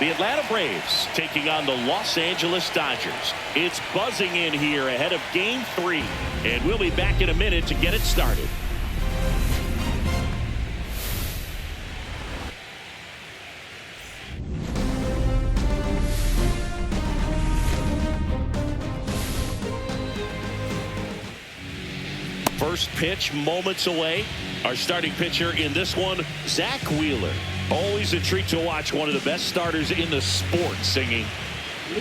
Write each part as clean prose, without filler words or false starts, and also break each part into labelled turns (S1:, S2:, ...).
S1: The Atlanta Braves taking on the Los Angeles Dodgers. It's buzzing in here ahead of Game 3. And we'll be back in a minute to get it started. First pitch moments away. Our starting pitcher in this one, Zach Wheeler. Always a treat to watch one of the best starters in the sport singing.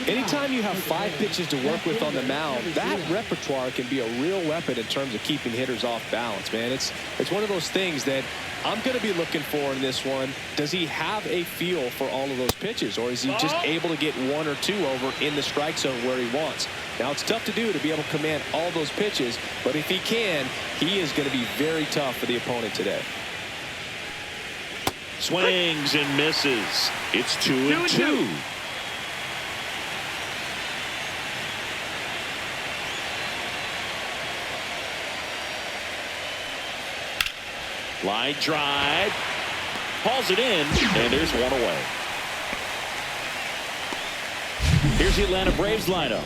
S2: Anytime you have 5 pitches to work with on the mound, that repertoire can be a real weapon in terms of keeping hitters off balance, man. It's one of those things that I'm going to be looking for in this one. Does he have a feel for all of those pitches, or is he just able to get 1 or 2 over in the strike zone where he wants? Now, it's tough to do to be able to command all those pitches, but if he can, he is going to be very tough for the opponent today.
S1: Swings and misses. It's 2-2. Line drive. Hauls it in, and there's one away. Here's the Atlanta Braves lineup.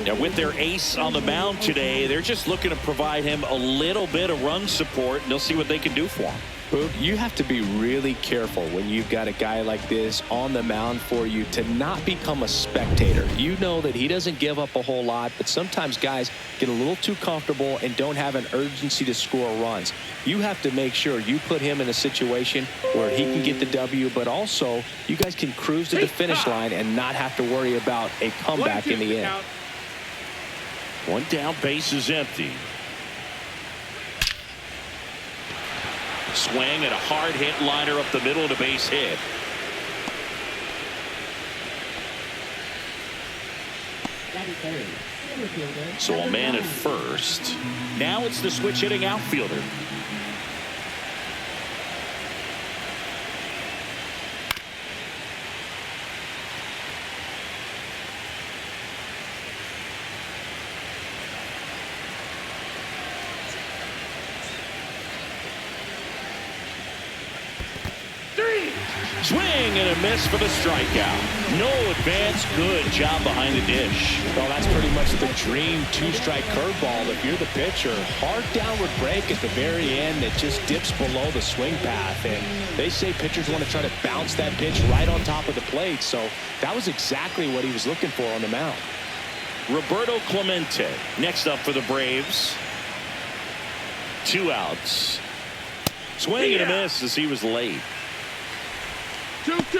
S1: Now, with their ace on the mound today, they're just looking to provide him a little bit of run support, and they'll see what they can do for him.
S2: Boog, you have to be really careful when you've got a guy like this on the mound for you to not become a spectator. You know that he doesn't give up a whole lot, but sometimes guys get a little too comfortable and don't have an urgency to score runs. You have to make sure you put him in a situation where he can get the W, but also you guys can cruise to the finish line and not have to worry about a comeback in the end.
S1: One down, base is empty. Swing and a hard hit liner up the middle of the base hit. So a man at first. Now it's the switch hitting outfielder. Swing and a miss for the strikeout. No advance. Good job behind the dish.
S2: Well, that's pretty much the dream 2-strike curveball if you're the pitcher. Hard downward break at the very end that just dips below the swing path. And they say pitchers want to try to bounce that pitch right on top of the plate. So that was exactly what he was looking for on the mound.
S1: Roberto Clemente next up for the Braves. 2 outs. Swing and a miss as he was late.
S3: 2-2.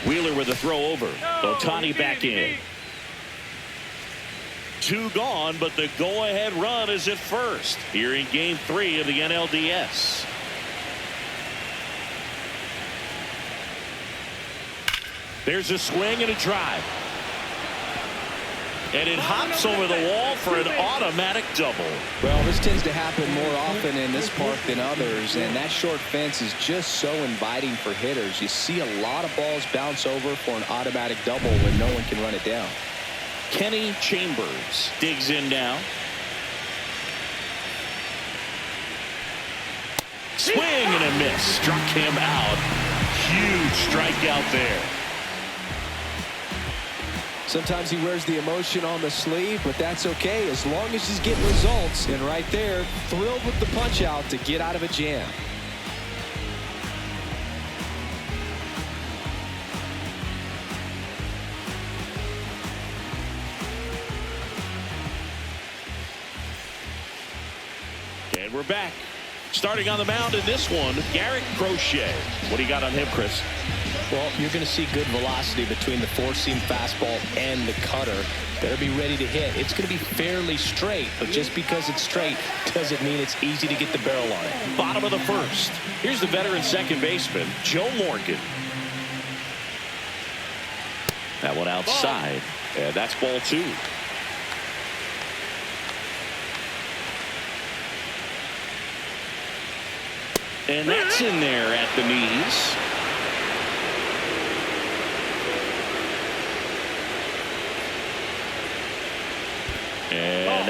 S1: Wheeler with a throw over. Ohtani back in. 2 gone, but the go-ahead run is at first here in Game 3 of the NLDS. There's a swing and a drive. And it hops over the wall for an automatic double.
S2: Well, this tends to happen more often in this park than others, and that short fence is just so inviting for hitters. You see a lot of balls bounce over for an automatic double when no one can run it down.
S1: Kenny Chambers digs in now. Swing and a miss. Struck him out. Huge strikeout there.
S2: Sometimes he wears the emotion on the sleeve, but that's okay as long as he's getting results. And right there, thrilled with the punch out to get out of a jam.
S1: And we're back. Starting on the mound in this one, Garrett Crochet. What do you got on him, Chris?
S2: Well, you're going to see good velocity between the 4-seam fastball and the cutter. Better be ready to hit. It's going to be fairly straight, but just because it's straight doesn't mean it's easy to get the barrel on it.
S1: Bottom of the first. Here's the veteran second baseman, Joe Morgan. That one outside, and that's ball 2. And that's in there at the knees.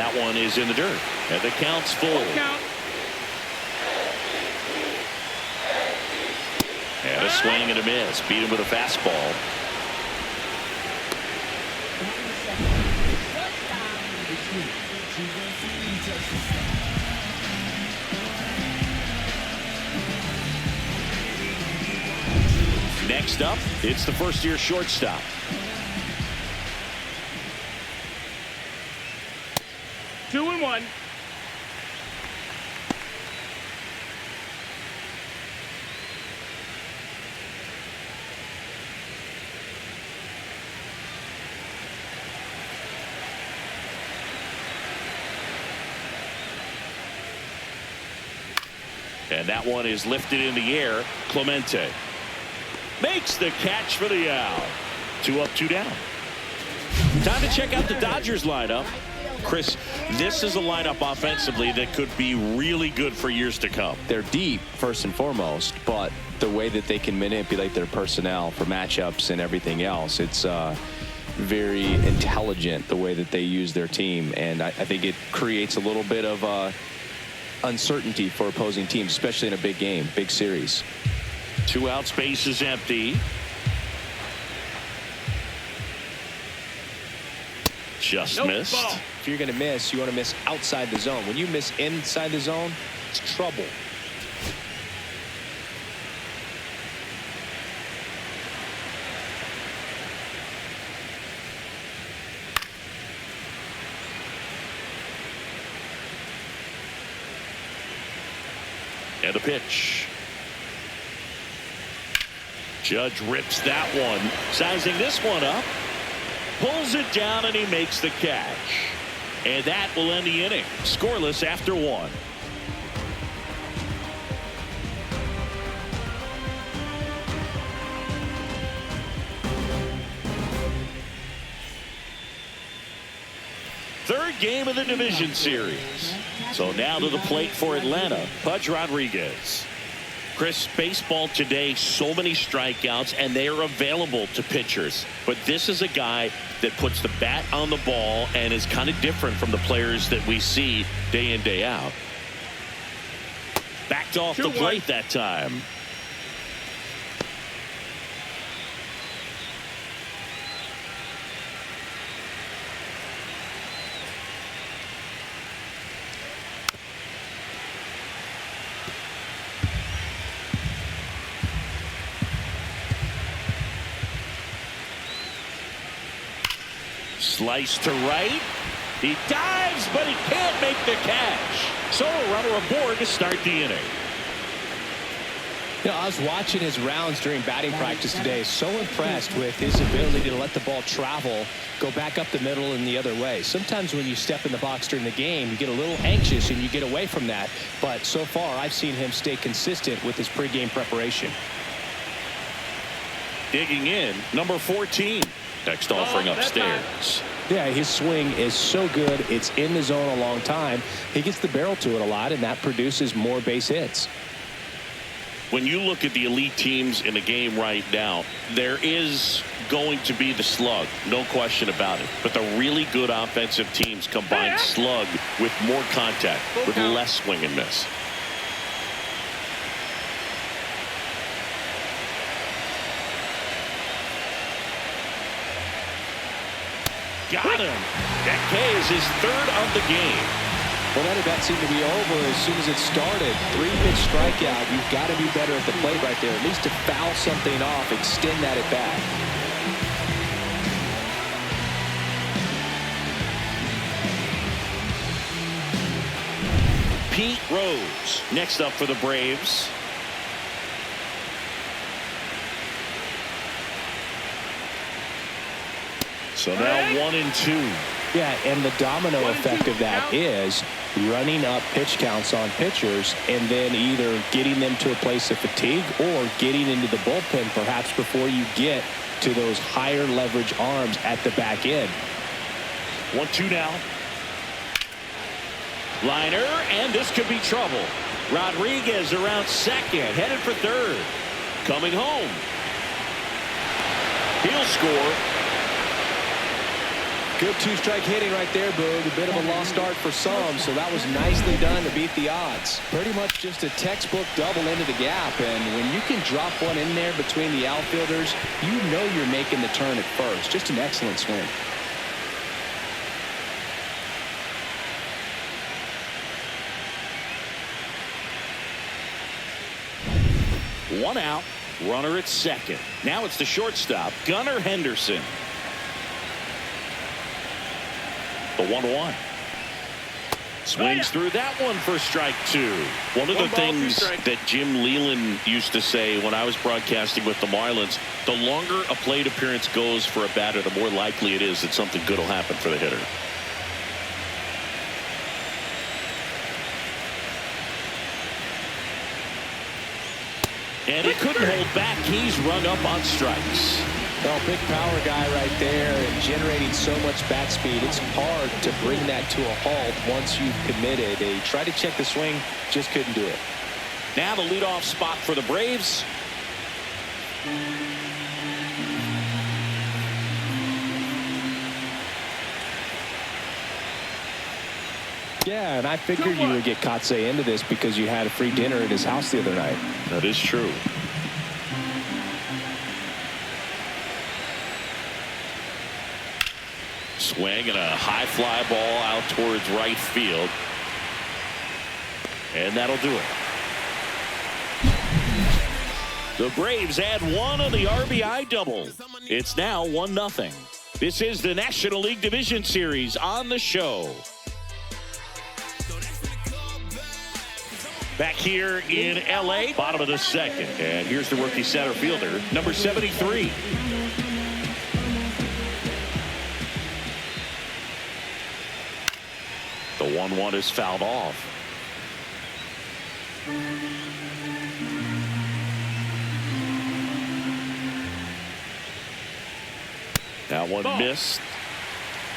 S1: that one is in the dirt. And the count's full. And a swing and a miss. Beat him with a fastball. Next up, it's the first-year shortstop.
S3: Two and one.
S1: And that one is lifted in the air. Clemente makes the catch for the out. 2 up, 2 down. Time to check out the Dodgers lineup. Chris, this is a lineup offensively that could be really good for years to come.
S2: They're deep, first and foremost, but the way that they can manipulate their personnel for matchups and everything else, it's very intelligent the way that they use their team. And I think it creates a little bit of uncertainty for opposing teams, especially in a big game, big series.
S1: 2 out, space is empty. Just missed.
S3: Ball.
S2: If you're going to miss, you want to miss outside the zone. When you miss inside the zone, it's trouble.
S1: And a pitch. Judge rips that one. Sizing this one up. Pulls it down and he makes the catch. And that will end the inning. Scoreless after 1. Third game of the division series. So now to the plate for Atlanta, Pudge Rodriguez. Chris, baseball today, so many strikeouts, and they are available to pitchers. But this is a guy that puts the bat on the ball and is kind of different from the players that we see day in, day out. Backed off the plate that time. Slice to right. He dives, but he can't make the catch. So a runner aboard to start the inning.
S2: You know, I was watching his rounds during batting practice today. So impressed with his ability to let the ball travel, go back up the middle and the other way. Sometimes when you step in the box during the game, you get a little anxious and you get away from that. But so far, I've seen him stay consistent with his pregame preparation.
S1: Digging in, number 14. Next offering upstairs.
S2: Yeah, his swing is so good. It's in the zone a long time. He gets the barrel to it a lot, and that produces more base hits.
S1: When you look at the elite teams in the game right now, there is going to be the slug, no question about it. But the really good offensive teams combine slug with more contact, with less swing and miss. Got him. That K is his 3rd of the game.
S2: Well, that at seemed to be over as soon as it started. 3-pitch strikeout. You've got to be better at the plate right there. At least to foul something off, extend that at bat.
S1: Pete Rose next up for the Braves. So now 1 and 2.
S2: Yeah, and the domino effect of that is running up pitch counts on pitchers and then either getting them to a place of fatigue or getting into the bullpen perhaps before you get to those higher leverage arms at the back end.
S1: 1-2 now. Liner, and this could be trouble. Rodriguez around second, headed for third. Coming home. He'll score.
S2: Good two-strike hitting right there, Boog. A bit of a lost start for some, so that was nicely done to beat the odds. Pretty much just a textbook double into the gap, and when you can drop one in there between the outfielders, you know you're making the turn at first. Just an excellent swing.
S1: One out, runner at second. Now it's the shortstop, Gunnar Henderson. The 1-1. Swings through that one for strike two. One of the things that Jim Leland used to say when I was broadcasting with the Marlins, the longer a plate appearance goes for a batter, the more likely it is that something good will happen for the hitter. And he couldn't hold back. He's rung up on strikes.
S2: Well, big power guy right there and generating so much bat speed. It's hard to bring that to a halt once you've committed. They tried to check the swing, just couldn't do it.
S1: Now the leadoff spot for the Braves.
S2: Yeah, and I figured you would get Kotsay into this because you had a free dinner at his house the other night.
S1: That is true. Swing and a high fly ball out towards right field. And that'll do it. The Braves add one on the RBI double. It's now 1-0. This is the National League Division Series on the show. Back here in L.A., bottom of the second. And here's the rookie center fielder, number 73. The 1-1 is fouled off. That one missed.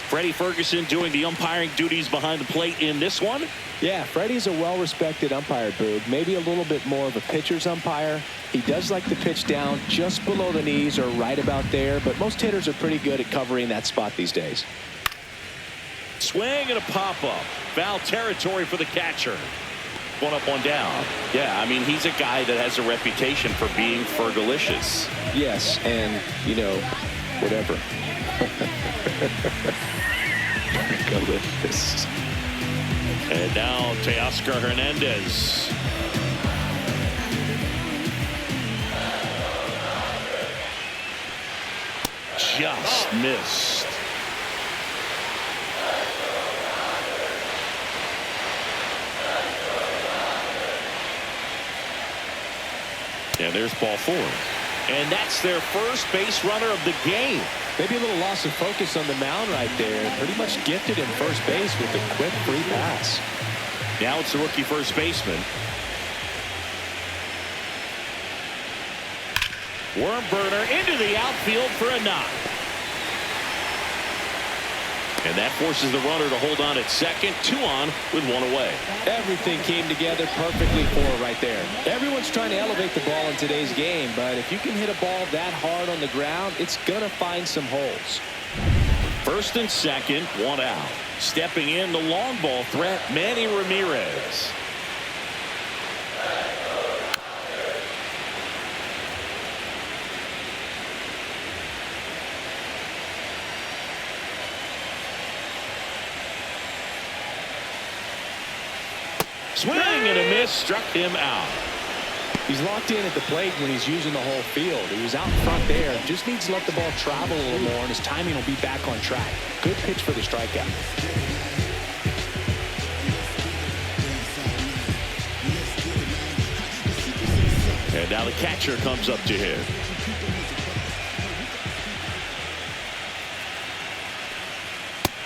S1: Freddie Ferguson doing the umpiring duties behind the plate in this one.
S2: Yeah, Freddie's a well-respected umpire, Boog. Maybe a little bit more of a pitcher's umpire. He does like to pitch down just below the knees or right about there, but most hitters are pretty good at covering that spot these days.
S1: Swing and a pop-up. Foul territory for the catcher. One up, one down. Yeah, I mean, he's a guy that has a reputation for being Fergalicious.
S2: Yes, and, you know, whatever. Fergalicious.
S1: And now Teoscar Hernandez. Just missed. And there's ball four. And that's their first base runner of the game.
S2: Maybe a little loss of focus on the mound right there. Pretty much gifted in first base with a quick free pass.
S1: Now it's the rookie first baseman. Worm burner into the outfield for a knock. And that forces the runner to hold on at second. 2 on with 1 away.
S2: Everything came together perfectly for her right there. Everyone's trying to elevate the ball in today's game, but if you can hit a ball that hard on the ground, it's going to find some holes.
S1: First and second, 1 out. Stepping in the long ball threat, Manny Ramirez. Swing and a miss, struck him out.
S2: He's locked in at the plate when he's using the whole field. He was out in front there. Just needs to let the ball travel a little more, and his timing will be back on track. Good pitch for the strikeout.
S1: And now the catcher comes up to him.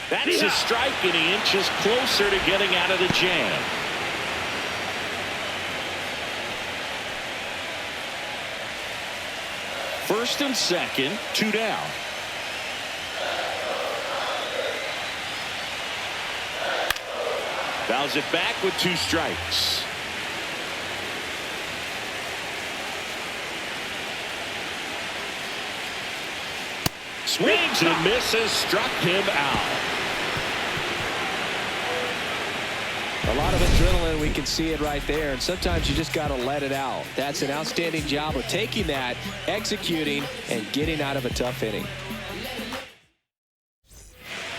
S1: That's a strike, and he inches closer to getting out of the jam. First and second, 2 down. Fouls it back with 2 strikes. Swings and misses, struck him out.
S2: A lot of adrenaline, we can see it right there, and sometimes you just got to let it out. That's an outstanding job of taking that, executing, and getting out of a tough inning.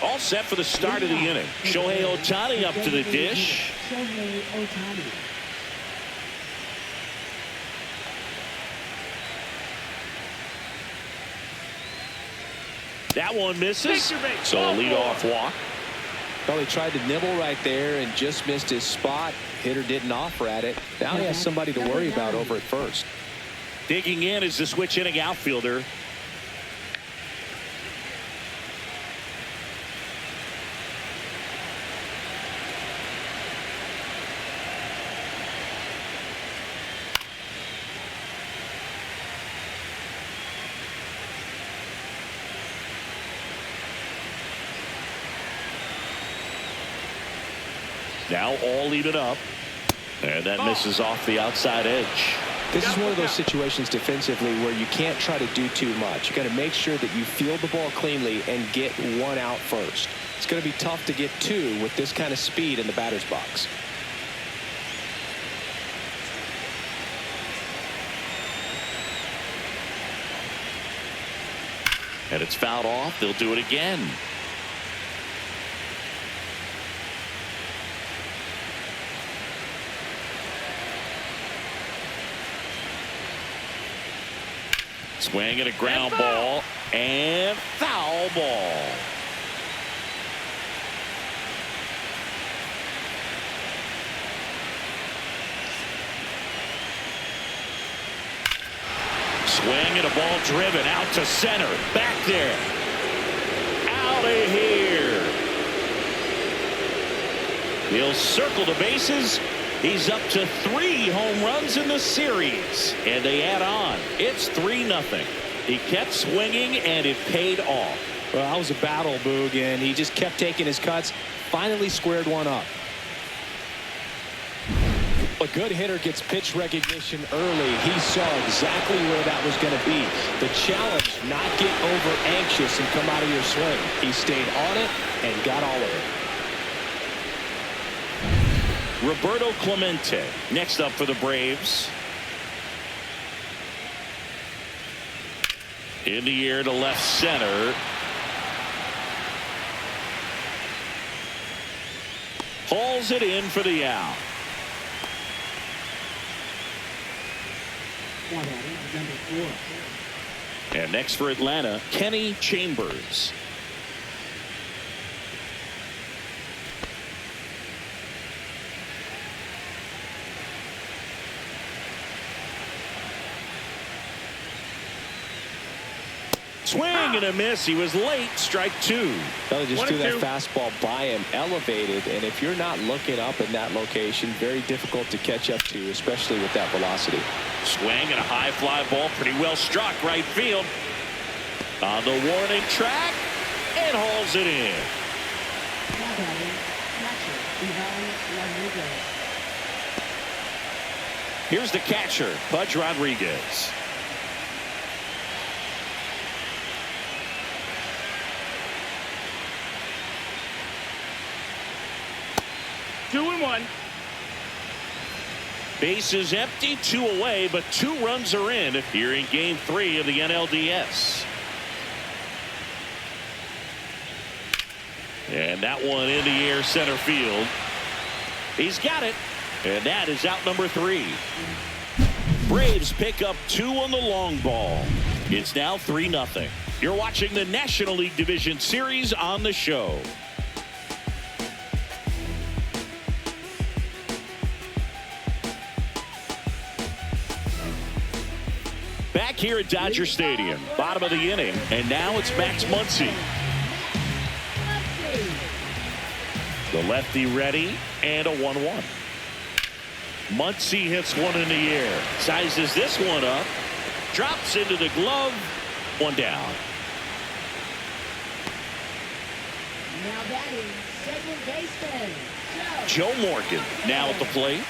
S1: All set for the start of the inning. Shohei Ohtani up to the dish. That one misses. So a leadoff walk.
S2: Well, he tried to nibble right there and just missed his spot. Hitter didn't offer at it. Now he has somebody to worry about over at first.
S1: Digging in is the switch inning outfielder. Now all even up. And that misses off the outside edge.
S2: This is one of those situations defensively where you can't try to do too much. You got to make sure that you field the ball cleanly and get one out first. It's going to be tough to get two with this kind of speed in the batter's box.
S1: And it's fouled off. They'll do it again. Swing and a ground ball and foul ball. Swing and a ball driven out to center. Back there. Out of here. He'll circle the bases. He's up to 3 home runs in the series. And they add on. It's 3-0. He kept swinging, and it paid off.
S2: Well, that was a battle, Boog, and he just kept taking his cuts. Finally squared one up. A good hitter gets pitch recognition early. He saw exactly where that was going to be. The challenge, not get over anxious and come out of your swing. He stayed on it and got all of it.
S1: Roberto Clemente next up for the Braves. In the air to left center. Hauls it in for the out. And next for Atlanta, Kenny Chambers. Swing and a miss. He was late. Strike 2.
S2: Well, just threw that fastball by him, elevated, and if you're not looking up in that location, very difficult to catch up to, especially with that velocity.
S1: Swing and a high fly ball, pretty well struck right field. On the warning track, and hauls it in. Here's the catcher, Pudge Rodriguez.
S3: Two and one.
S1: Base is empty, 2 away, but 2 runs are in here in Game 3 of the NLDS. And that one in the air center field. He's got it, and that is out number 3. Braves pick up 2 on the long ball. It's now 3-0. You're watching the National League Division Series on the show. Back here at Dodger Stadium, bottom of the inning, and now it's Max Muncy. The lefty ready, and a 1-1. Muncy hits one in the air, sizes this one up, drops into the glove, 1 down.
S4: Now batting, second baseman,
S1: Joe Morgan now at the plate.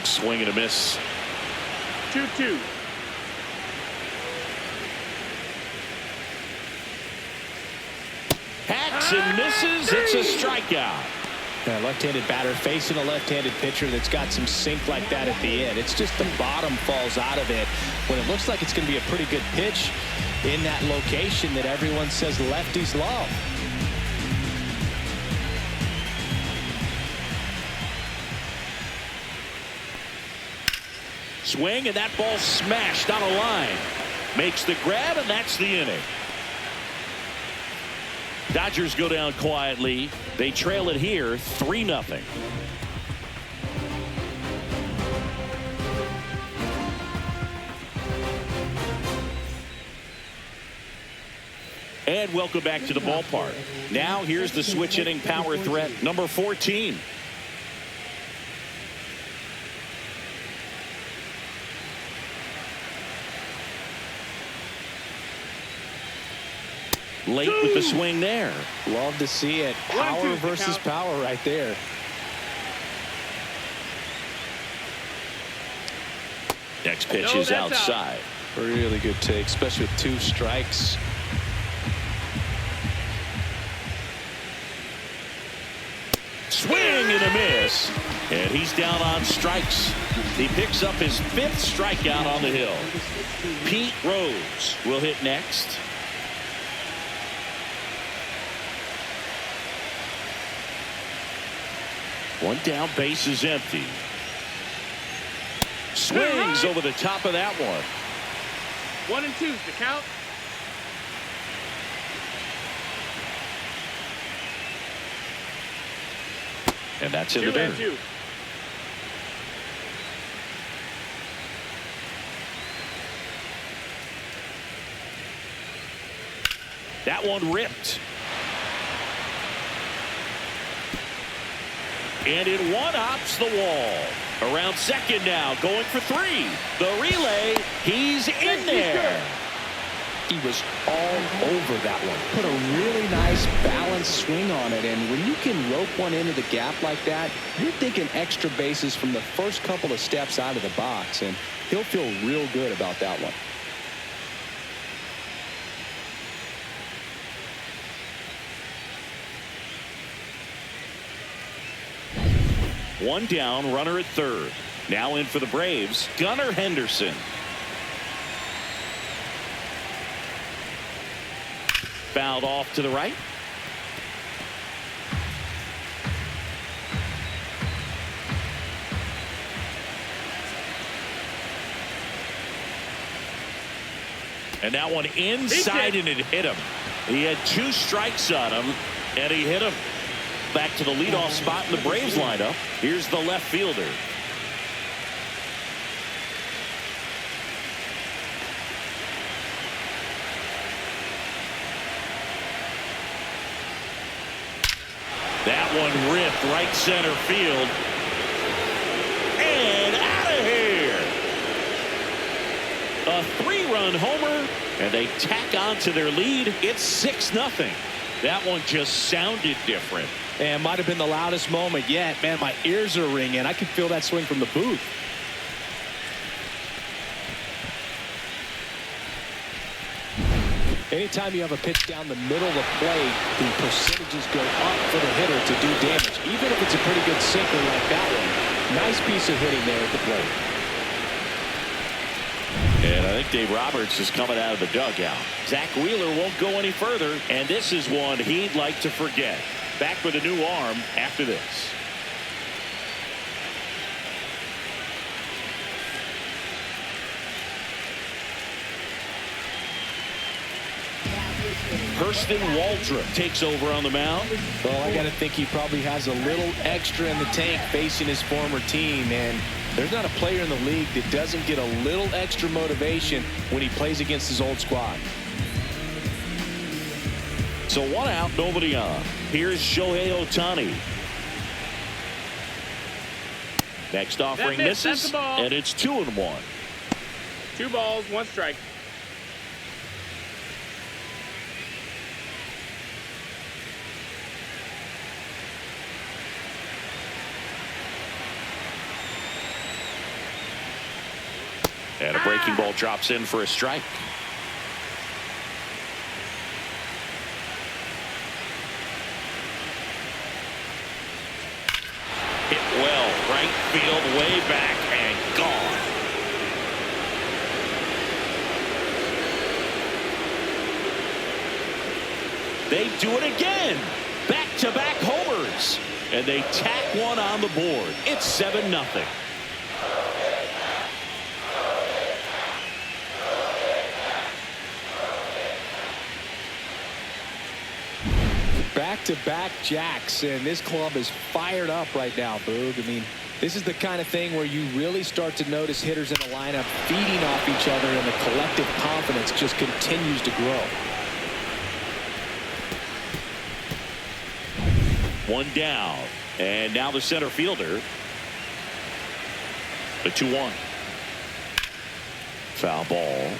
S1: Big swing and a miss.
S3: 2-2.
S1: Hacks and misses. It's a strikeout.
S2: A left-handed batter facing a left-handed pitcher that's got some sink like that at the end. It's just the bottom falls out of it when it looks like it's going to be a pretty good pitch in that location that everyone says lefties love.
S1: Swing, and that ball smashed on a line. Makes the grab, and that's the inning. Dodgers go down quietly. They trail it here 3-0. And welcome back to the ballpark. Now here's the switch hitting power threat, number 14. Late with the swing there.
S2: Love to see it. Power versus power right there.
S1: Next pitch is outside.
S2: Really good take, especially with 2 strikes.
S1: Swing and a miss. And he's down on strikes. He picks up his 5th strikeout on the hill. Pete Rose will hit next. One down, base is empty. Swings over the top of that one.
S3: 1 and 2's the count.
S1: And that's in the dirt.
S3: 2-2.
S1: That one ripped. And it one-hops the wall. Around second now, going for 3. The relay, he's in there.
S2: He was all over that one. Put a really nice balanced swing on it, and when you can rope one into the gap like that, you're thinking extra bases from the first couple of steps out of the box, and he'll feel real good about that one.
S1: One down, runner at third. Now in for the Braves, Gunnar Henderson. Fouled off to the right. And that one inside, and it hit him. He had 2 strikes on him, and he hit him. Back to the leadoff spot in the Braves lineup. Here's the left fielder. That one ripped right center field. And out of here. A 3-run homer, and they tack on to their lead. It's 6-0. That one just sounded different.
S2: And might have been the loudest moment yet. Man, my ears are ringing. I can feel that swing from the booth. Anytime you have a pitch down the middle of the plate, the percentages go up for the hitter to do damage, even if it's a pretty good sinker like that one. Nice piece of hitting there at the plate.
S1: And I think Dave Roberts is coming out of the dugout. Zach Wheeler won't go any further, and this is one he'd like to forget. Back with a new arm after this. Hurston Waldrop takes over on the mound.
S2: Well, I got to think he probably has a little extra in the tank facing his former team, and there's not a player in the league that doesn't get a little extra motivation when he plays against his old squad.
S1: So 1 out, nobody on. Here's Shohei Ohtani. Next offering misses, and it's 2-1.
S3: 2 balls, 1 strike.
S1: And a breaking ball drops in for a strike. Hit well, right field, way back, and gone. They do it again. Back-to-back homers. And they tack one on the board. It's 7-0.
S2: Back-to-back jacks, and this club is fired up right now, Boog. I mean, this is the kind of thing where you really start to notice hitters in the lineup feeding off each other, and the collective confidence just continues to grow.
S1: One down, and now the center fielder. The 2-1. Foul ball.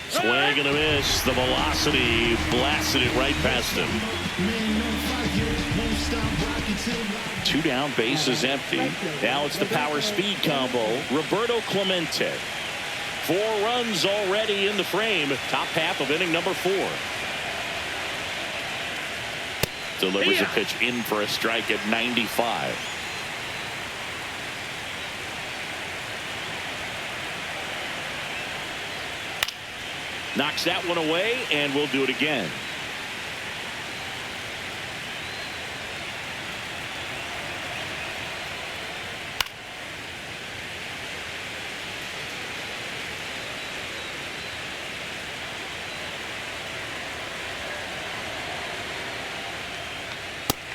S1: Swing and a miss. The velocity blasted it right past him. 2 down, base is empty. Now it's the power speed combo. Roberto Clemente. 4 runs already in the frame. Top half of inning number 4. Delivers a pitch in for a strike at 95. Knocks that one away, and we'll do it again.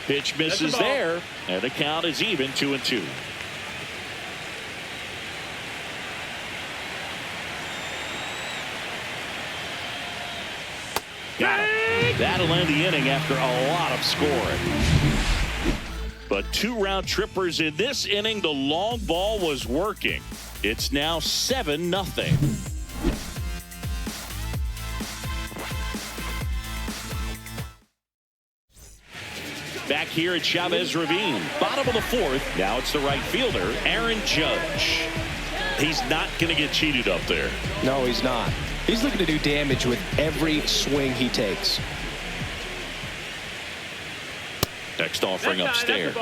S1: Pitch misses there, and the count is even 2-2. Got it. That'll end the inning after a lot of scoring. But 2 round trippers in this inning. The long ball was working. It's now 7-0. Back here at Chavez Ravine. Bottom of the 4th. Now it's the right fielder, Aaron Judge. He's not going to get cheated up there.
S2: No, he's not. He's looking to do damage with every swing he takes.
S1: Next offering upstairs.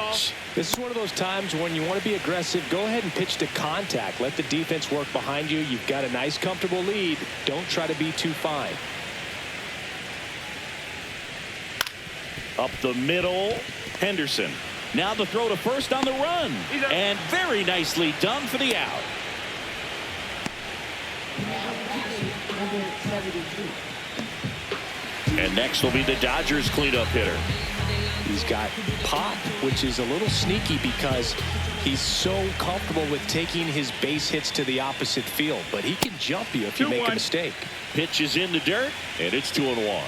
S2: This is one of those times when you want to be aggressive. Go ahead and pitch to contact. Let the defense work behind you. You've got a nice, comfortable lead. Don't try to be too fine.
S1: Up the middle, Henderson. Now the throw to first on the run. And very nicely done for the out. And next will be the Dodgers cleanup hitter.
S2: He's got pop, which is a little sneaky because he's so comfortable with taking his base hits to the opposite field. But he can jump you if you make a mistake.
S1: Pitch is in the dirt, and it's 2-1.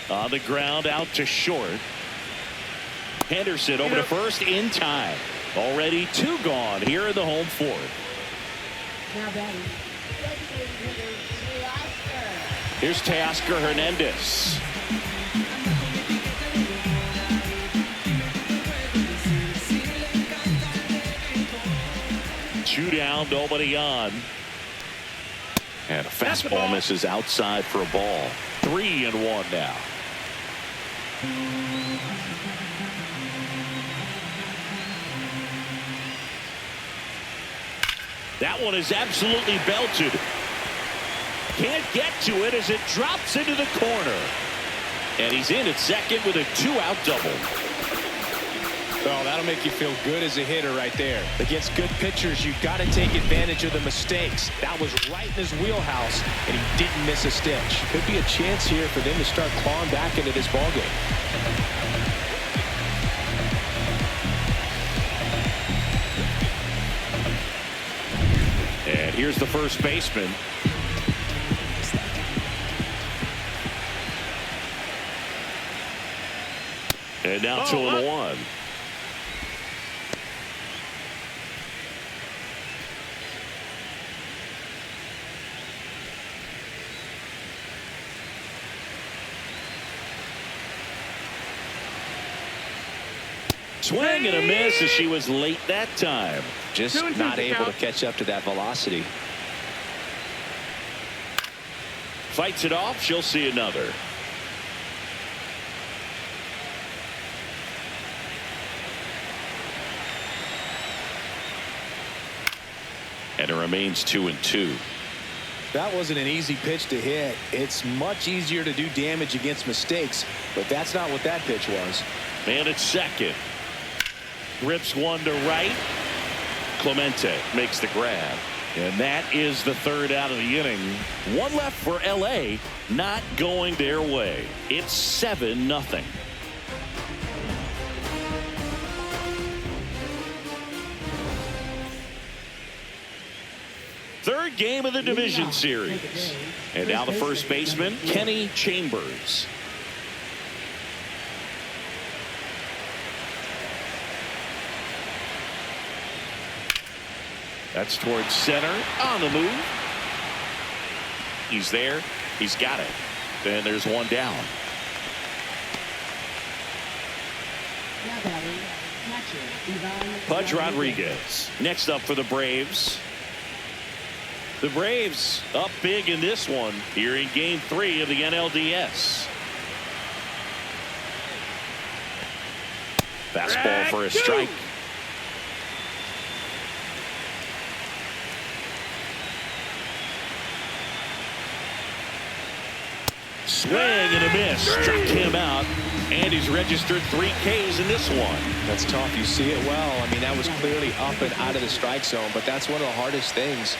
S1: On the ground, out to short. Henderson over to first in time. Already 2 gone here in the home 4th.
S4: Now batting.
S1: Here's Teoscar Hernandez. Two down, nobody on. And a fastball misses outside for a ball. 3-1 now. That one is absolutely belted. Can't get to it as it drops into the corner. And he's in at second with a 2-out double.
S2: Oh, that'll make you feel good as a hitter right there. Against good pitchers, you've got to take advantage of the mistakes. That was right in his wheelhouse, and he didn't miss a stitch. Could be a chance here for them to start clawing back into this ballgame.
S1: And here's the first baseman. And now 2-1. Swing and a miss as she was late that time.
S2: Just
S3: 2-2
S2: not
S3: to
S2: able to
S3: count.
S2: catch up to that velocity.
S1: Fights it off. She'll see another. And it remains 2-2.
S2: That wasn't an easy pitch to hit. It's much easier to do damage against mistakes, but that's not what that pitch was.
S1: Man at second. Rips one to right. Clemente makes the grab. And that is the third out of the inning. One left for LA. Not going their way. It's 7-0. Third game of the division series. And now the first baseman, Kenny Chambers. That's towards center. On the move. He's there. He's got it. Then there's one down.
S4: Now batting, catcher,
S1: Pudge Rodriguez next up for the Braves. The Braves up big in this one here in game 3 of the NLDS. Fastball for a strike. Swing and a miss. Struck him out. And he's registered 3 Ks in this one.
S2: That's tough. You see it well. I mean, that was clearly up and out of the strike zone, but that's one of the hardest things.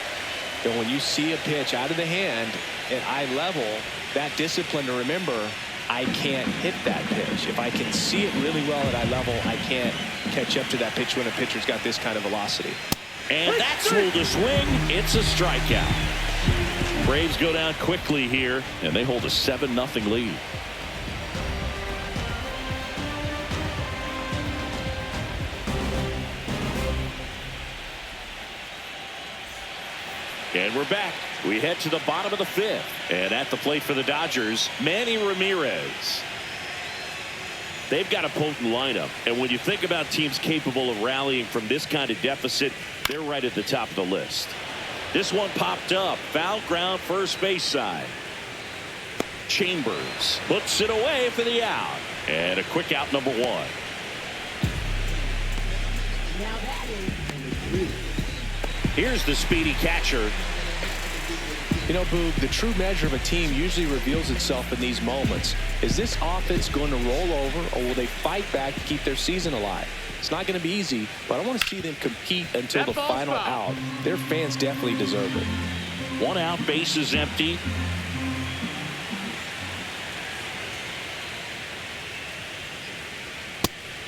S2: And when you see a pitch out of the hand at eye level, that discipline to remember, I can't hit that pitch. If I can see it really well at eye level, I can't catch up to that pitch when a pitcher's got this kind of velocity.
S1: And that's ruled a swing. It's a strikeout. Braves go down quickly here, and they hold a 7-0 lead. And we're back. We head to the bottom of the 5th. And at the plate for the Dodgers, Manny Ramirez. They've got a potent lineup. And when you think about teams capable of rallying from this kind of deficit, they're right at the top of the list. This one popped up. Foul ground first base side. Chambers puts it away for the out. And a quick out number 1.
S4: Now batting,
S1: Here's the speedy catcher.
S2: You know, Boog, the true measure of a team usually reveals itself in these moments. Is this offense going to roll over, or will they fight back to keep their season alive? It's not going to be easy, but I want to see them compete until the final out. Their fans definitely deserve it.
S1: 1 out, base is empty.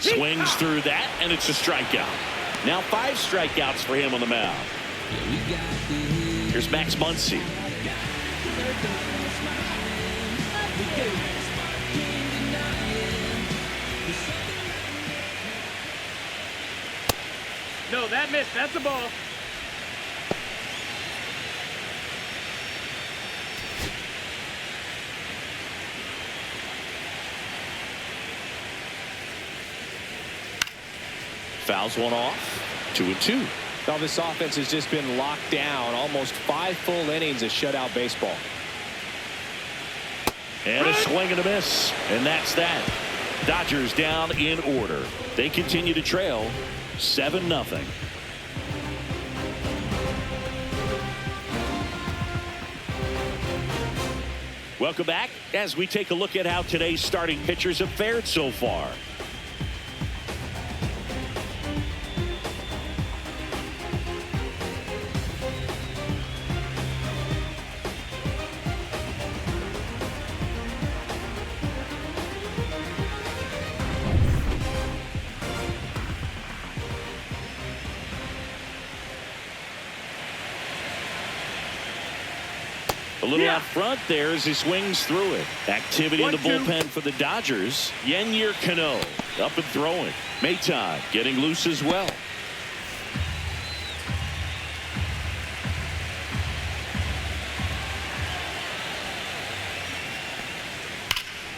S1: Swings through that, and it's a strikeout. Now 5 strikeouts for him on the mound. Here's Max Muncy.
S3: No, that missed. That's a ball.
S1: Fouls one off. 2-2.
S2: Now this offense has just been locked down. Almost 5 full innings of shutout baseball.
S1: And a swing and a miss. And that's that. Dodgers down in order. They continue to trail 7-0. Welcome back as we take a look at how today's starting pitchers have fared so far. A little out front there as he swings through it. Activity in the bullpen for the Dodgers. Yennier Cano up and throwing. Maton getting loose as well.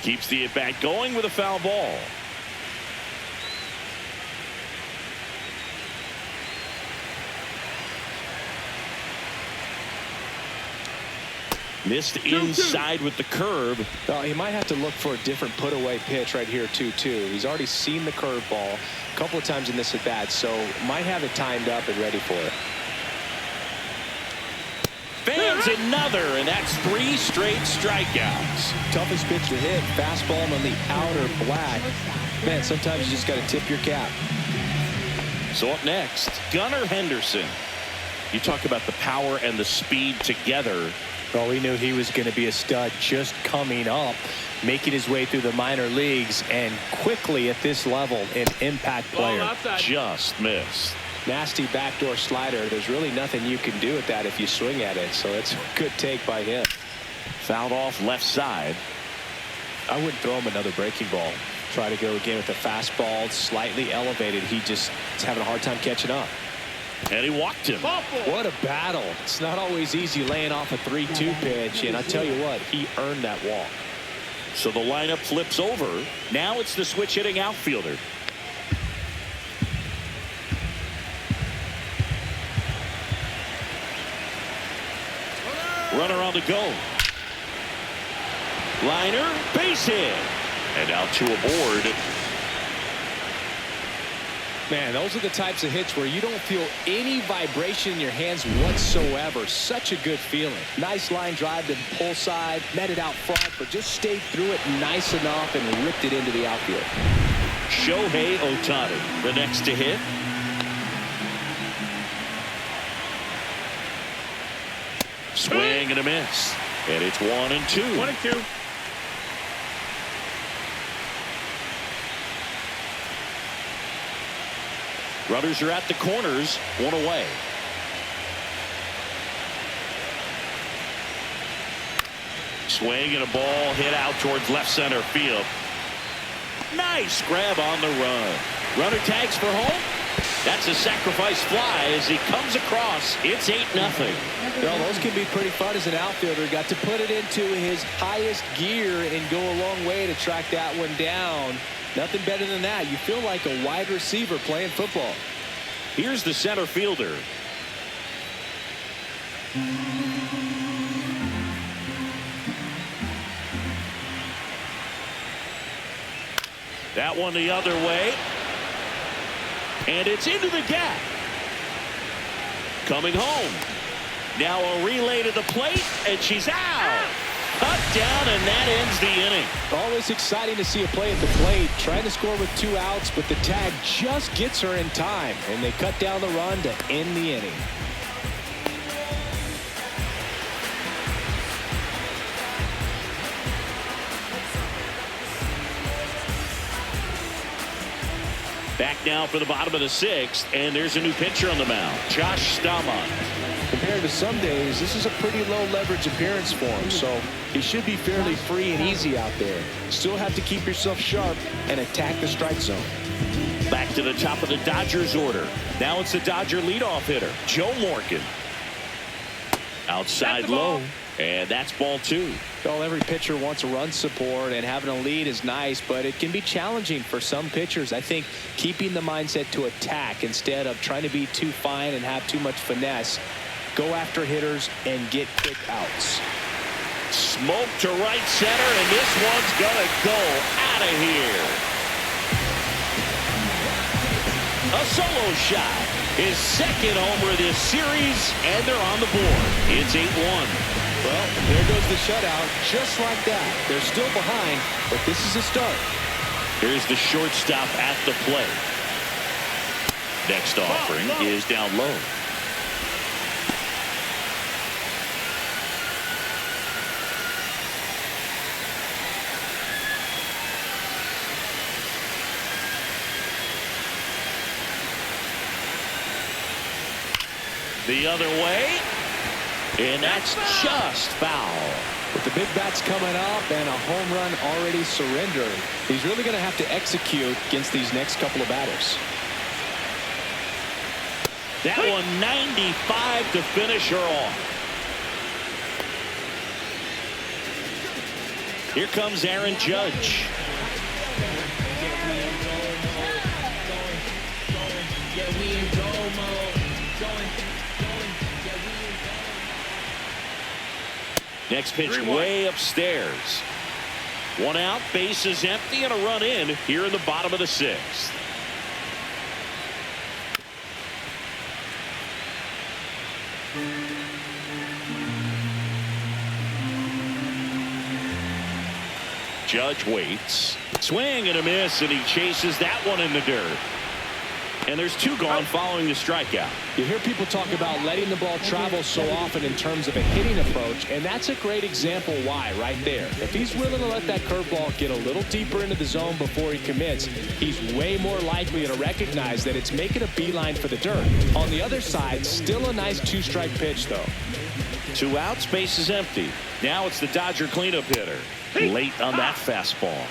S1: Keeps the at-bat going with a foul ball. Missed inside with the curve.
S2: Well, he might have to look for a different put-away pitch right here, 2-2. He's already seen the curveball a couple of times in this at-bat, so might have it timed up and ready for it.
S1: Fans another, and that's 3 straight strikeouts.
S2: Toughest pitch to hit, fastball on the outer black. Man, sometimes you just got to tip your cap.
S1: So up next, Gunnar Henderson. You talk about the power and the speed together.
S2: Well, we knew he was going to be a stud just coming up, making his way through the minor leagues, and quickly at this level, an impact player.
S1: Just missed.
S2: Nasty backdoor slider. There's really nothing you can do with that if you swing at it, so it's a good take by him.
S1: Fouled off left side.
S2: I wouldn't throw him another breaking ball. Try to go again with the fastball, slightly elevated. He just is having a hard time catching up.
S1: And he walked him.
S2: What a battle. It's not always easy laying off a 3-2 pitch, and I tell you what, he earned that walk.
S1: So the lineup flips over. Now it's the switch hitting outfielder. Runner on the go. Liner, base hit. And out to a board.
S2: Man, those are the types of hits where you don't feel any vibration in your hands whatsoever. Such a good feeling. Nice line drive to the pull side, met it out front, but just stayed through it nice enough and ripped it into the outfield.
S1: Shohei Ohtani, the next to hit. Swing and a miss. And it's 1-2.
S3: 1-2.
S1: Runners are at the corners, 1 away. Swing and a ball hit out towards left center field. Nice grab on the run. Runner tags for home. That's a sacrifice fly as he comes across. It's 8-0.
S2: Well, those can be pretty fun as an outfielder. Got to put it into his highest gear and go a long way to track that one down. Nothing better than that. You feel like a wide receiver playing football.
S1: Here's the center fielder. That one the other way. And it's into the gap. Coming home. Now a relay to the plate, and she's out. Cut down, and that ends the inning.
S2: Always exciting to see a play at the plate. Trying to score with 2 outs, but the tag just gets her in time, and they cut down the run to end the inning.
S1: Back now for the bottom of the 6th, and there's a new pitcher on the mound, Josh Staumont.
S2: Compared to some days, this is a pretty low leverage appearance for him, so he should be fairly free and easy out there. Still have to keep yourself sharp and attack the strike zone.
S1: Back to the top of the Dodgers order. Now it's the Dodger leadoff hitter, Joe Morgan. Outside low, and that's ball 2.
S2: Well, every pitcher wants a run support, and having a lead is nice, but it can be challenging for some pitchers. I think keeping the mindset to attack instead of trying to be too fine and have too much finesse. Go after hitters and get quick outs.
S1: Smoke to right center, and this one's gonna go out of here. A solo shot. His second homer of this series, and they're on the board. It's 8-1.
S2: Well, there goes the shutout. Just like that. They're still behind, but this is a start.
S1: Here's the shortstop at the plate. Next offering is down low. The other way, and that's just foul.
S2: With the big bats coming up and a home run already surrendered, he's really going to have to execute against these next couple of batters.
S1: That one 95 to finish her off. Here comes Aaron Judge. Next pitch
S3: 3-1.
S1: way upstairs. One out, base is empty, and a run in here in the bottom of the sixth. Judge waits. Swing and a miss, and he chases that one in the dirt. And there's two gone following the strikeout.
S2: You hear people talk about letting the ball travel so often in terms of a hitting approach, and that's a great example why right there. If he's willing to let that curveball get a little deeper into the zone before he commits, he's way more likely to recognize that it's making a beeline for the dirt. On the other side, still a nice two-strike pitch, though.
S1: 2 outs, base is empty. Now it's the Dodger cleanup hitter. Late on that fastball.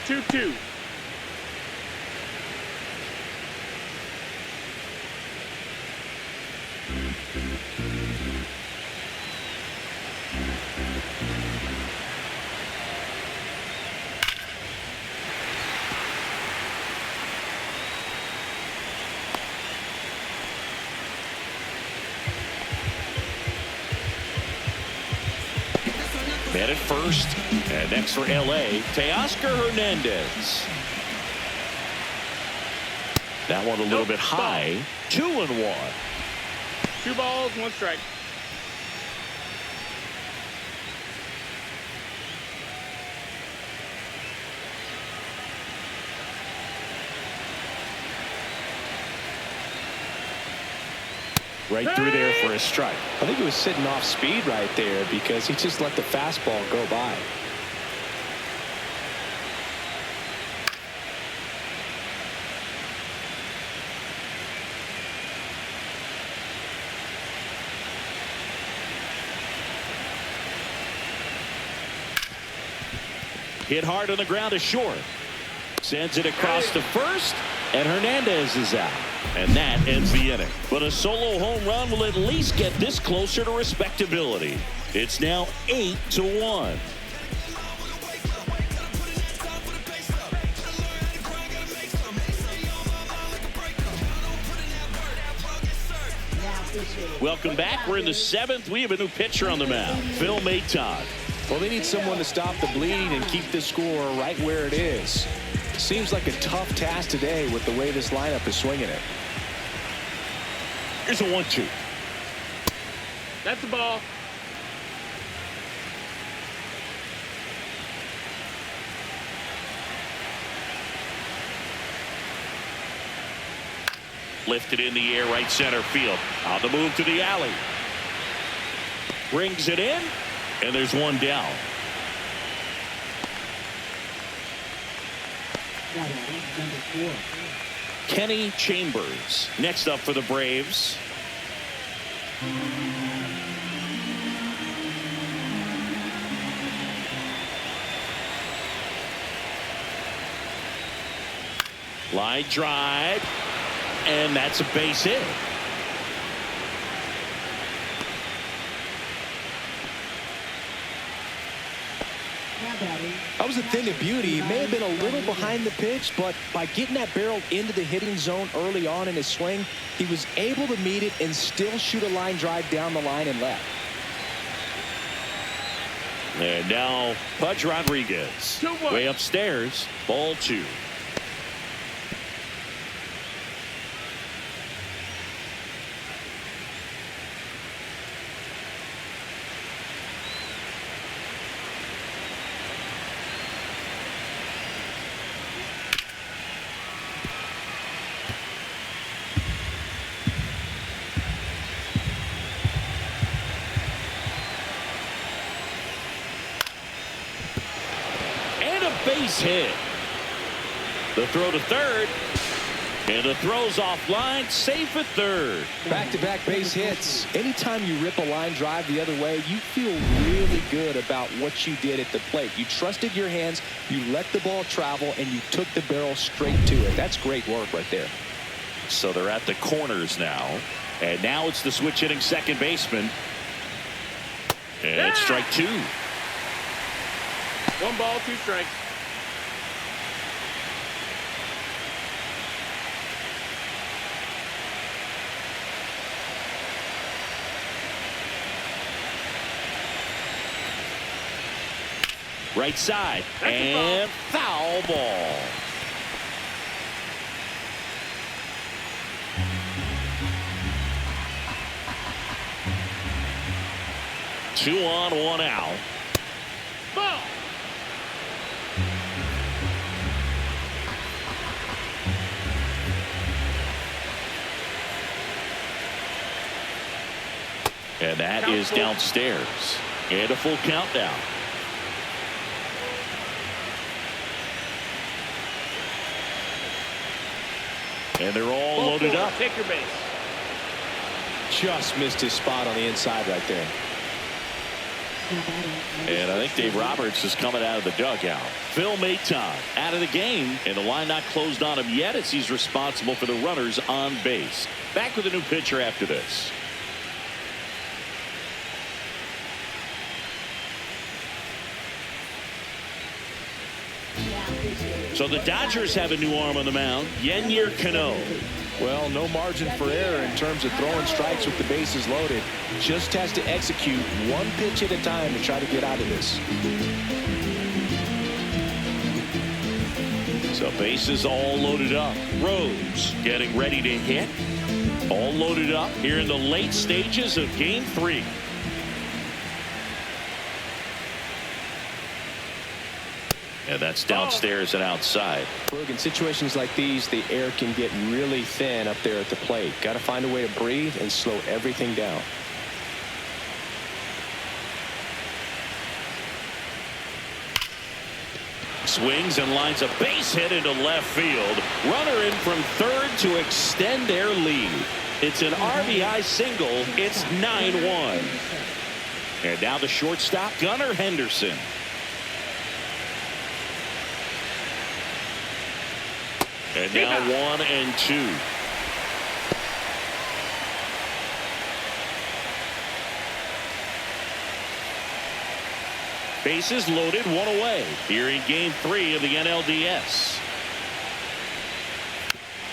S3: 2-2.
S1: Man at first, and next for L.A., Teoscar Hernandez. That one a little bit high. 2-1.
S3: 2 balls, 1 strike.
S1: Right through there for a strike.
S2: I think he was sitting off speed right there because he just let the fastball go by.
S1: Hit hard on the ground to short. Sends it across to first, and Hernandez is out. And that ends the inning. But a solo home run will at least get this closer to respectability. It's now 8-1. Welcome back. We're in the 7th. We have a new pitcher on the mound, Phil Maton.
S2: Well, they need someone to stop the bleed and keep the score right where it is. Seems like a tough task today with the way this lineup is swinging it.
S1: Here's a 1-2.
S3: That's the ball.
S1: Lifted in the air, right center field. On the move to the alley. Brings it in, and there's one down.
S4: Number 4.
S1: Kenny Chambers next up for the Braves. Line drive, and that's a base hit.
S2: That was a thing of beauty. He may have been a little behind the pitch, but by getting that barrel into the hitting zone early on in his swing, he was able to meet it and still shoot a line drive down the line and left.
S1: And now Pudge Rodriguez
S3: 2-1.
S1: way upstairs, ball 2. Base hit. The throw to third, and the throw's offline, safe at third.
S2: Back-to-back base hits. Anytime you rip a line drive the other way, you feel really good about what you did at the plate. You trusted your hands, you let the ball travel, and you took the barrel straight to it. That's great work right there.
S1: So they're at the corners now, and now it's the switch hitting second baseman. And it's strike 2.
S3: 1 ball, 2 strikes.
S1: Right side.
S3: That's a
S1: And foul ball. Two on, one out.
S3: Ball.
S1: And that is downstairs. And a full countdown. And they're all loaded up.
S3: Take your base.
S2: Just missed his spot on the inside right there.
S1: And I think Dave Roberts is coming out of the dugout. Phil Maton out of the game, and the line not closed on him yet as he's responsible for the runners on base. Back with a new pitcher after this. So the Dodgers have a new arm on the mound, Yennier Cano.
S2: Well, no margin for error in terms of throwing strikes with the bases loaded. Just has to execute one pitch at a time to try to get out of this.
S1: So bases all loaded up. Rose getting ready to hit. All loaded up here in the late stages of game 3. And that's downstairs and outside.
S2: Look, in situations like these, the air can get really thin up there at the plate. Got to find a way to breathe and slow everything down.
S1: Swings and lines a base hit into left field. Runner in from third to extend their lead. It's an RBI single. It's 9-1. And now the shortstop, Gunnar Henderson. And now 1-2. Bases loaded, one away here in game 3 of the NLDS.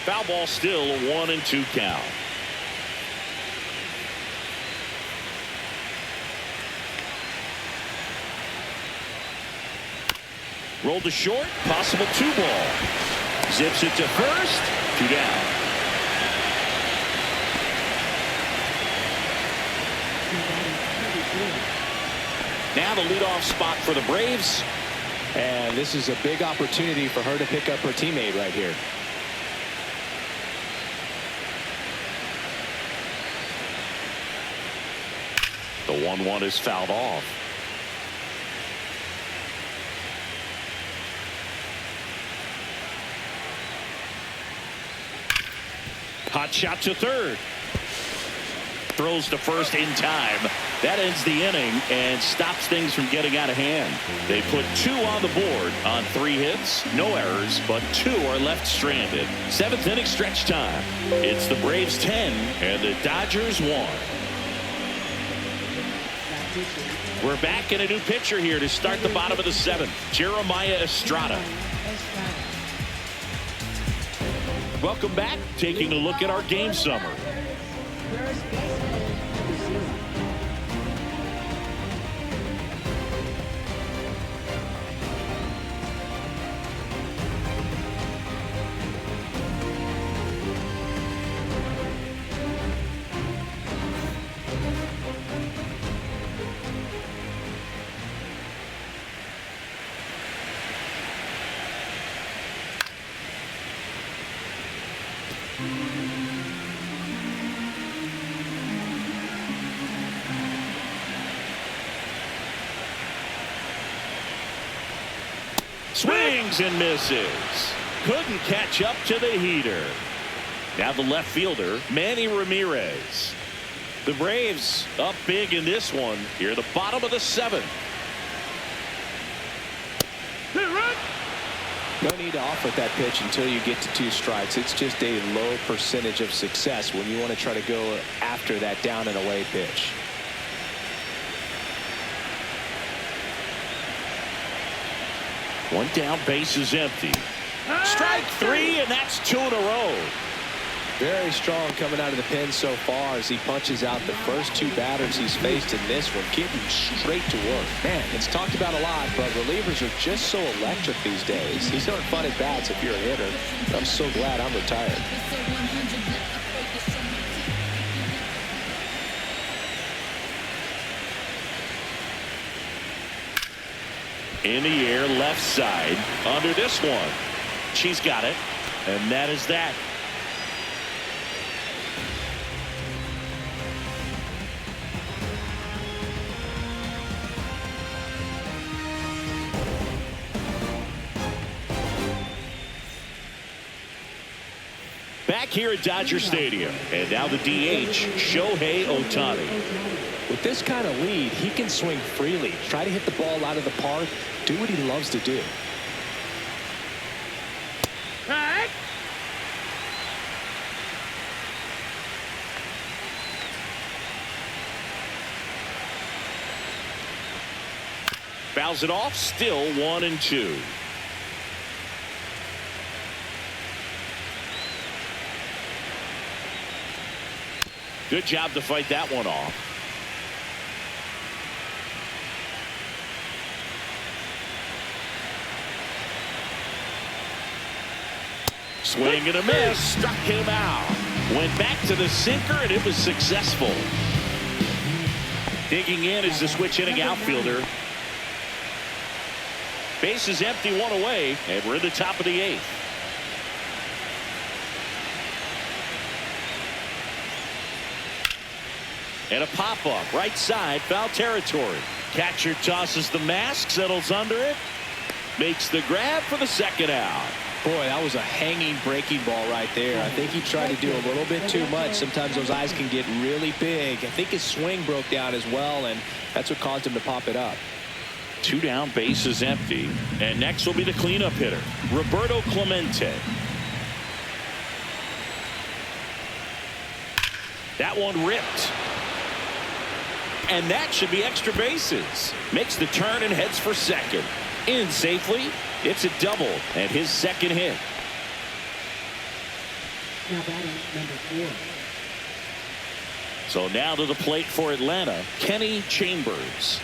S1: Foul ball, still a 1-2 count. Rolled to short, possible 2-ball. Zips it to first, 2 down. Now the leadoff spot for the Braves.
S2: And this is a big opportunity for her to pick up her teammate right here.
S1: The 1-1 is fouled off. Hot shot to third. Throws to first in time. That ends the inning and stops things from getting out of hand. They put 2 on the board on 3 hits. No errors, but 2 are left stranded. 7th inning stretch time. It's the Braves 10 and the Dodgers 1. We're back in a new pitcher here to start the bottom of the 7th. Jeremiah Estrada. Welcome back. Taking a look at our game summary. Swings and misses. Couldn't catch up to the heater. Now the left fielder, Manny Ramirez. The Braves up big in this one here at the bottom of the 7th.
S2: No need to offer that pitch until you get to 2 strikes. It's just a low percentage of success when you want to try to go after that down and away pitch.
S1: One down, base is empty. Strike 3, and that's 2 in a row.
S2: Very strong coming out of the pen so far as he punches out the first two batters he's faced in this one, getting straight to work. Man, it's talked about a lot, but relievers are just so electric these days. He's having fun at bats if you're a hitter. I'm so glad I'm retired.
S1: In the air, left side, under this one. She's got it, and that is that. Back here at Dodger Stadium, and now the DH, Shohei Ohtani.
S2: With this kind of lead, he can swing freely, try to hit the ball out of the park, do what he loves to do.
S3: Right.
S1: Fouls it off, still 1-2. Good job to fight that one off. Swing and a miss. Struck him out. Went back to the sinker, and it was successful. Digging in is the switch hitting outfielder. Base is empty, one away, and we're in the top of the 8th. And a pop-up, right side, foul territory. Catcher tosses the mask, settles under it, makes the grab for the second out.
S2: Boy, that was a hanging breaking ball right there. I think he tried to do a little bit too much. Sometimes those eyes can get really big. I think his swing broke down as well, and that's what caused him to pop it up.
S1: 2 down, base is empty. And next will be the cleanup hitter, Roberto Clemente. That one ripped. And that should be extra bases. Makes the turn and heads for second. In safely. It's a double and his second hit.
S4: Now batting number 4.
S1: So now to the plate for Atlanta, Kenny Chambers.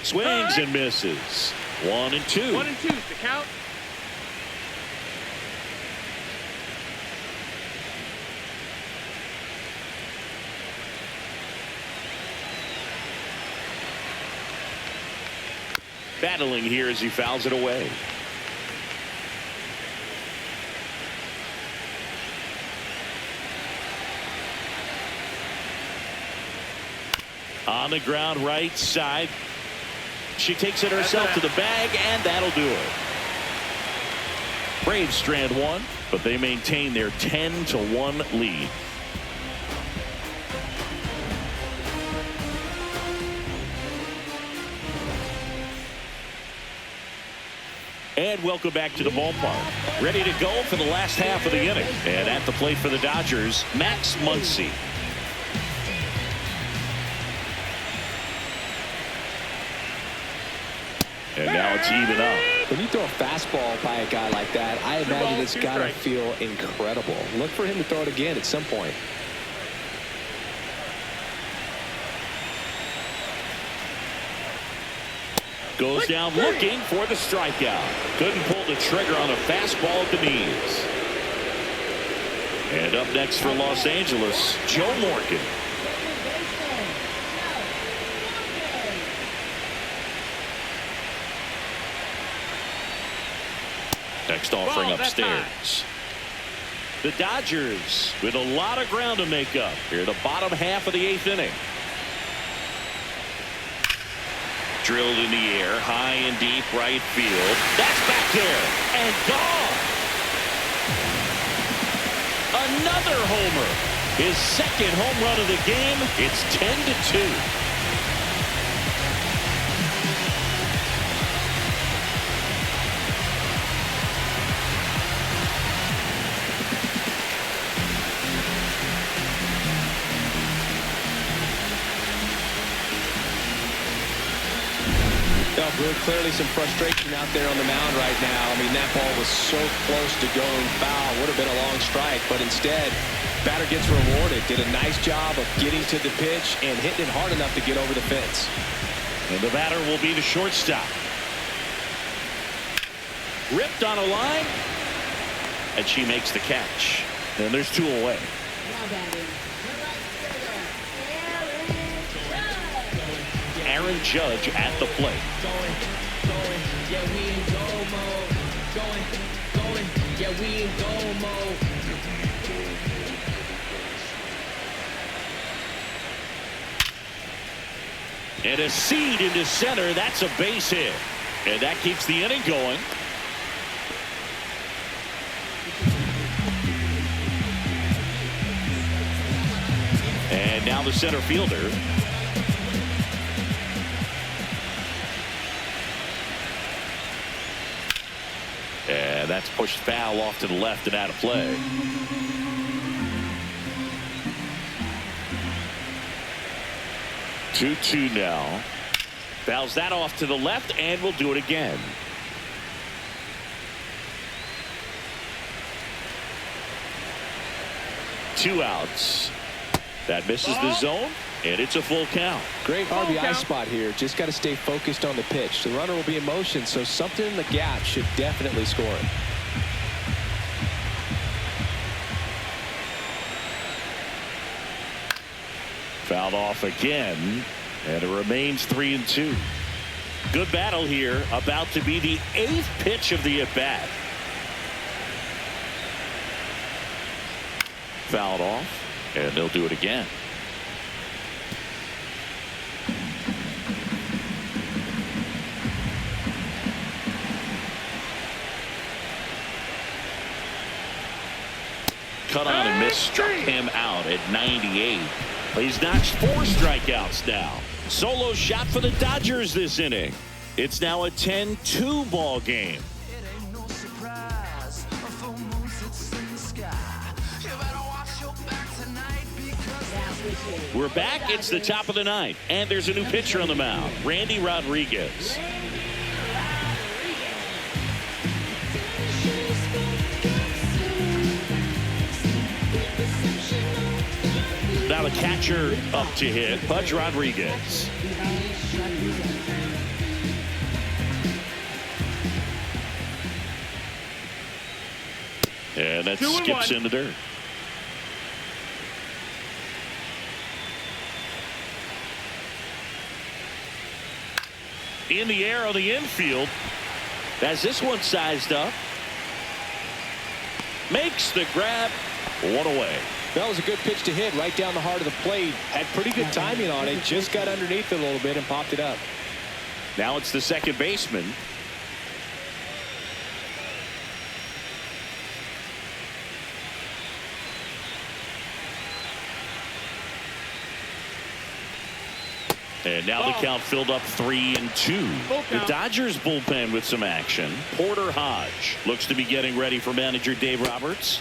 S1: Swings and misses. 1-2.
S3: 1-2 the count.
S1: Battling here as he fouls it away. On the ground, right side. She takes it herself to the bag, and that'll do it. Braves strand one, but they maintain their 10-1 lead. And welcome back to the ballpark. Ready to go for the last half of the inning. And at the plate for the Dodgers, Max Muncy. And now it's even up.
S2: When you throw a fastball by a guy like that, I imagine it's got to feel incredible. Look for him to throw it again at some point.
S1: Goes down looking for the strikeout. Couldn't pull the trigger on a fastball at the knees. And up next for Los Angeles, Joe Morgan. Next offering upstairs. The Dodgers with a lot of ground to make up here, the bottom half of the 8th inning. Drilled in the air, high and deep right field. That's back there and gone. Another homer. His second home run of the game. It's 10-2.
S2: Really clearly some frustration out there on the mound right now. I mean, that ball was so close to going foul. Would have been a long strike, but instead, batter gets rewarded. Did a nice job of getting to the pitch and hitting it hard enough to get over the fence.
S1: And the batter will be the shortstop. Ripped on a line, and she makes the catch. And there's 2 away. Aaron Judge at the plate. And a seed into center. That's a base hit. And that keeps the inning going. And now the center fielder. And that's pushed foul off to the left and out of play. Two now. Fouls that off to the left, and we'll do it again. Two outs. That misses the zone, and it's a full count.
S2: Great RBI spot here. Just got to stay focused on the pitch. The runner will be in motion, so something in the gap should definitely score it.
S1: Fouled off again, and it remains 3-2. Good battle here, about to be the 8th pitch of the at-bat. Fouled off, and they'll do it again. Cut on and missed, struck him out at 98. He's notched 4 strikeouts now. Solo shot for the Dodgers this inning. It's now a 10-2 ball game. We're back. It's the top of the 9th, and there's a new pitcher on the mound, Randy Rodriguez. Now the catcher up to hit, Pudge Rodriguez. And that skips in the dirt. In the air on the infield. As this one sized up. Makes the grab. 1 away.
S2: That was a good pitch to hit right down the heart of the plate. Had pretty good timing on it. Just got underneath it a little bit and popped it up.
S1: Now it's the second baseman. And now the count filled up 3-2. The Dodgers bullpen with some action. Porter Hodge looks to be getting ready for manager Dave Roberts.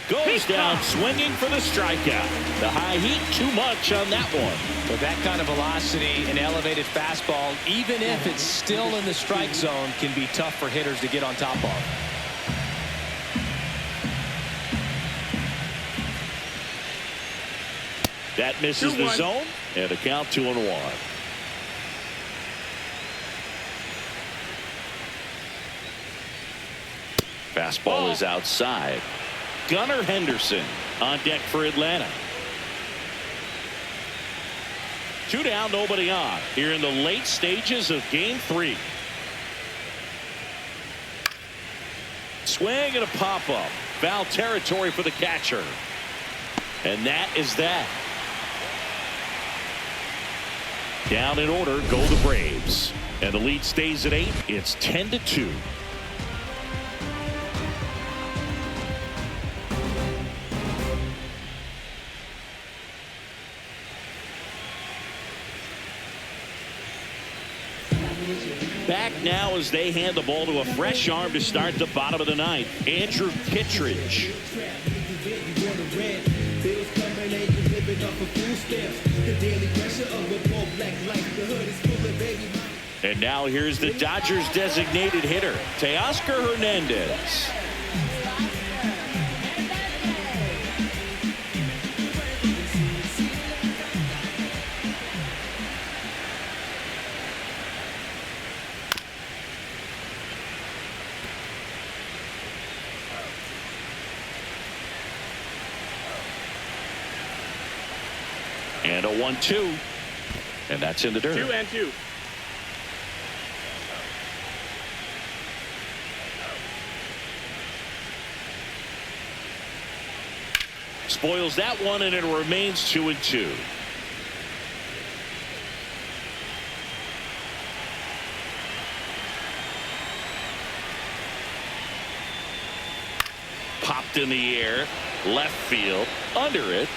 S1: Goes down swinging for the strikeout. The high heat too much on that one.
S2: With that kind of velocity, an elevated fastball, even if it's still in the strike zone, can be tough for hitters to get on top of.
S1: That misses the zone, and a count 2-1. Fastball is outside. Gunnar Henderson on deck for Atlanta. 2 down, nobody on here in the late stages of game 3. Swing and a pop-up. Foul territory for the catcher. And that is that. Down in order go the Braves. And the lead stays at 8. It's 10-2. Back now as they hand the ball to a fresh arm to start the bottom of the 9th. Andrew Kittredge. And now here's the Dodgers designated hitter, Teoscar Hernandez. And a 1-2. And that's in the dirt.
S3: 2-2.
S1: Spoils that one, and it remains 2-2. Popped in the air, left field, under it,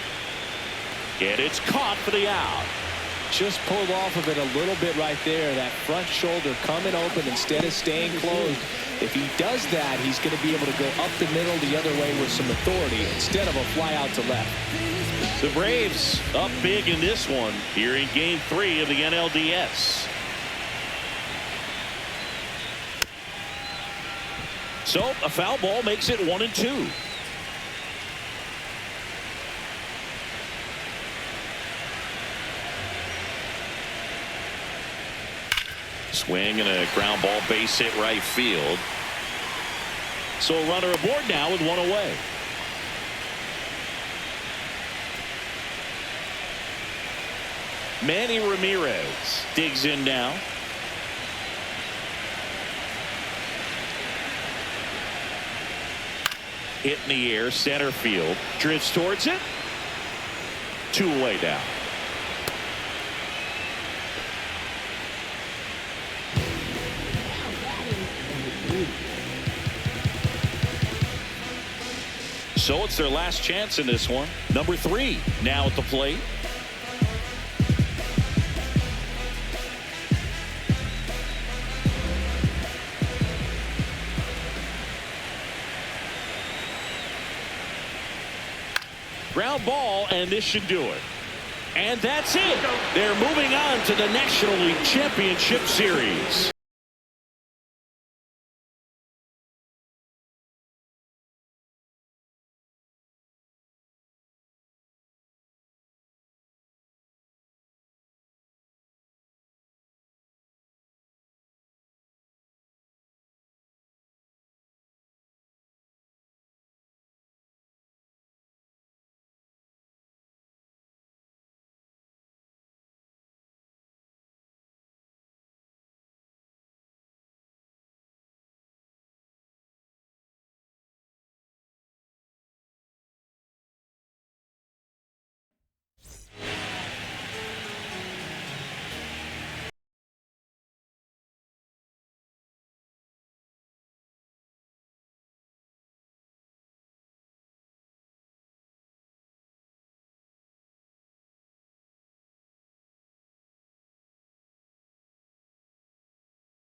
S1: and it's caught for the out.
S2: Just pulled off of it a little bit right there. That front shoulder coming open instead of staying closed. If he does that, he's going to be able to go up the middle the other way with some authority instead of a fly out to left.
S1: The Braves up big in this one here in Game 3 of the NLDS. So a foul ball makes it 1-2. Swing and a ground ball, base hit right field. So a runner aboard now with one away. Manny Ramirez digs in now. Hit in the air, center field, drifts towards it. 2 away now. So it's their last chance in this one. Number 3 now at the plate. Ground ball, and this should do it. And that's it. They're moving on to the National League Championship Series.